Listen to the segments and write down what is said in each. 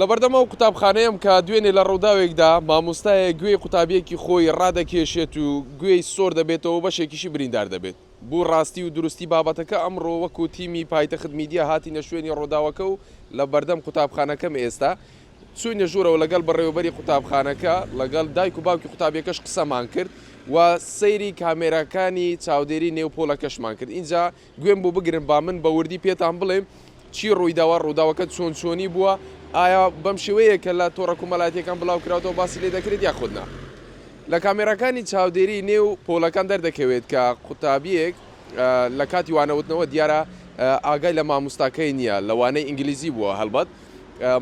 لەبەردەمەوە قوتابخانەیەم کە دوێنێ لە ڕووداوێکدا مامۆستایە گوێی قوتابیەکی خۆی ڕادەکێشێت و گوێی سۆر دەبێتەوە بەشێکیشی بریندار دەبێت. بوو ڕاستی و دروستی بابەتەکە ئەمڕۆ وەکو تیمی پایتەخت میدیا هاتینە شوێنی ڕووداوەکە و لە بەردەم قوتابخانەکەم ئێستا چوینە ژوورەوە لەگەڵ بەڕێوەبەری قوتابخانەکە لەگەڵ دایک و باوکی قوتابیەکەش قسەمان کرد و سەیری کامێراکانی چاودێری نێوپۆلەکەشمان کرد. اینجا گوێم بۆ بگرن با من بە وردی پێتان بڵێم چی ڕوویداوە ڕووداوەکە چۆن چۆنی بووە، ئایا بەم شێوەیە کە لە تۆڕە کۆمەڵایەتیەکان بڵاو کراوەوە باسی لێ دەکرێت یا خودنا. لە کامێراکانی چاودێری نێو پۆلەکان دەردەکەوێت کە قوتابیەک لە کاتی وانەوتنەوە دیارە ئاگای لە مامۆستاکەی نییە، لەوانەی ئینگلیزی بووە هەڵبەت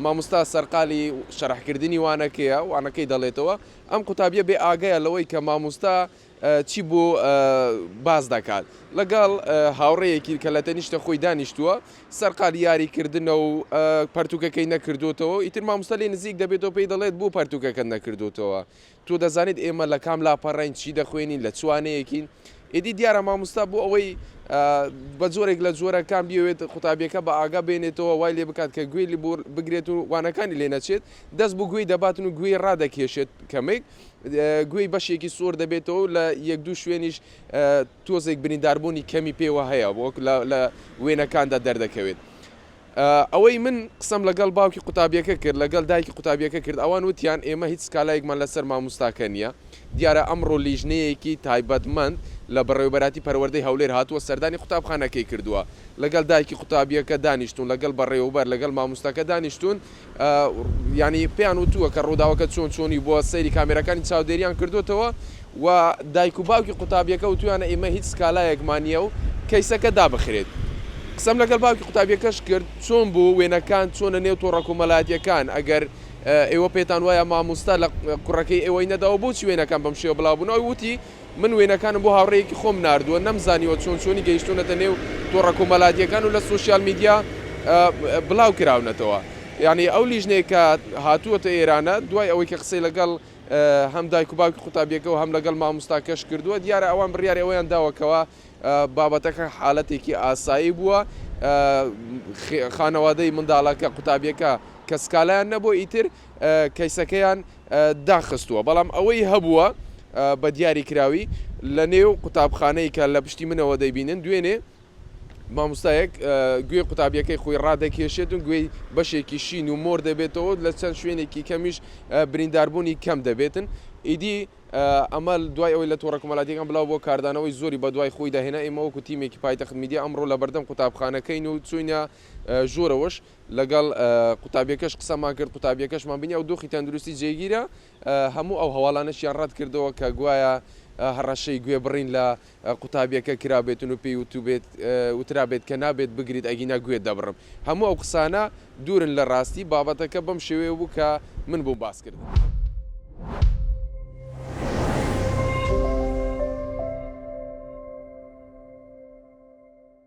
مامۆستا سەرقالی شەرحکردنی وانەکەیە وانەکەی دەڵێتەوە. ئەم قوتابیە بێ ئاگایە لەوەی کە مامۆستا چی بۆ باز دەکات لەگەڵ هاوڕەیەکی کە لە تەنیشتە خۆی دانیشتووە سەرقالی یاریکردنە و پەرتوکەکەی نەکردوتەوە. ئیتر مامۆستا لێ نزیک دەبێتەوە پێی دەڵێت بۆ پەرتوکەکە نەکردوتەوە، تۆ دەزانیت ئێمە لە کام لاپەڕین چی دەخوێنین لە چوانەیەکین. ئیدی دیارە مامۆستا بۆ ئەوەی بە جۆرێک لە جۆرەکان بیاوێت قوتابیەکە بە ئاگا بێنێتەوە وای لێ بکات کە گوێی بگرێت و وانەکانی لێ نەچێت، دەست بۆ گوێی دەباتن و گوێی ڕادەکێشێت کەمێک گوێی بەشێکی سۆر دەبێتەوە لە یەک دوو شوێنیش تۆزێک برینداربوونی کەمی پێوە هەیە وەک لە وێنەکاندا دەردەکەوێت. ئەوەی من قسەم لەگەڵ باوکی قوتابیەکە کرد لەگەڵ دایکی قوتابیەکە کرد ئەوان وتیان ئێمە هیچ سکالایەکمان لەسەر مامۆستاکە نییە. دیارە ئەمڕۆ لیژنەیەکی تایبەتمەند لە بەڕێوەبەراتی پەروەردەی هەولێر هاتووە سەردانی قوتابخانەکەی کردووە، لەگەڵ دایکی قوتابیەکە دانیشتون لەگەڵ بەڕێوەبەر لەگەڵ مامۆستاکە دانیشتون، ینی پێیان وتووە کە ڕووداوەکە چۆن چۆنی بووە سەیری کامێرەکانی چاودێریان کردوتەوە و دایک و باوکی قوتابیەکە وتویانە ئێمە هیچ سکالایەکمان نییە و کەیسەکە دابخرێت. قسەم لەگەڵ باوکی قوتابیەکەش کرد چۆن بوو وێنەکان چۆنە نێو تۆڕە کۆمەڵایەتیەکان، ئەگەر ئێوە پێتان وایە مامۆستا لە کوڕەکەی ئێوەی نەداوە بۆچی وێنەکان بەم شێوە بڵاوبوونەوەی وتی من وێنەکانم بۆ هاوڕێیەکی خۆم ناردووە نەمزانیوە چۆن چۆنی گەیشتونەتە نێو تۆڕە کۆمەڵایەتیەکان و لە سوشیال میدیا بڵاو کراونەتەوە. یعنی ئەو لیژنەیە کە هاتووەتە ئێرانە دوای ئەوەی کە قسەی لەگەڵ هەم دایک و باوکی قوتابیەکە و هەم لەگەڵ مامۆستاکەش کردووە دیارە ئەوان بڕیاری ئەویان داوەکەوە بابەتەکە حاڵەتێکی ئاسایی بووە. خانەوادەی منداڵەکە قوتابیەکە کە سکالایان نەبووە ئیتر کەیسەکەیان داخستووە، بەڵام ئەوەی هەبووە بە دیاری کراوی لە نێو قوتابخانەی کە لە پشتی منەوە دەیبینن دوێنێ مامۆستایەک گوێ قوتابیەکەی خۆی ڕادەکێشێت و گوێی بەشێکی شین و مۆر دەبێتەوە لە چەند شوێنێکی کەمیش برینداربوونی کەم دەبێتن. ئیدی ئەمە دوای ئەوەی لە تۆڕە کۆمەڵایەتیەکان بڵاو بۆ کاردانەوەی زۆری بە دوای خۆی داهێنا ئێمە وەکو تیمێکی پایتەخت میدیا ئەمڕۆ لە بەردەم قوتابخانەکەین و چوینە ژوورەوەش لەگەڵ قوتابیەکەش قسەمان کرد قوتابیەکەشمان بینی ئەو دۆخی تەندروستی جێگیرە هەموو ئەو هەواڵانەشیان ڕەت کردەوە کە گوایە هەڕەشەی گوێ بڕین لە قوتابیەکە کرابێتن و پێی وترابێت کە نابێت بگریت ئەگینا گوێ دەبڕم. هەموو ئەو قسانە دوورن لە ڕاستی بابەتەکە بەم شێوەیە بوو کە من بۆ باس کردم.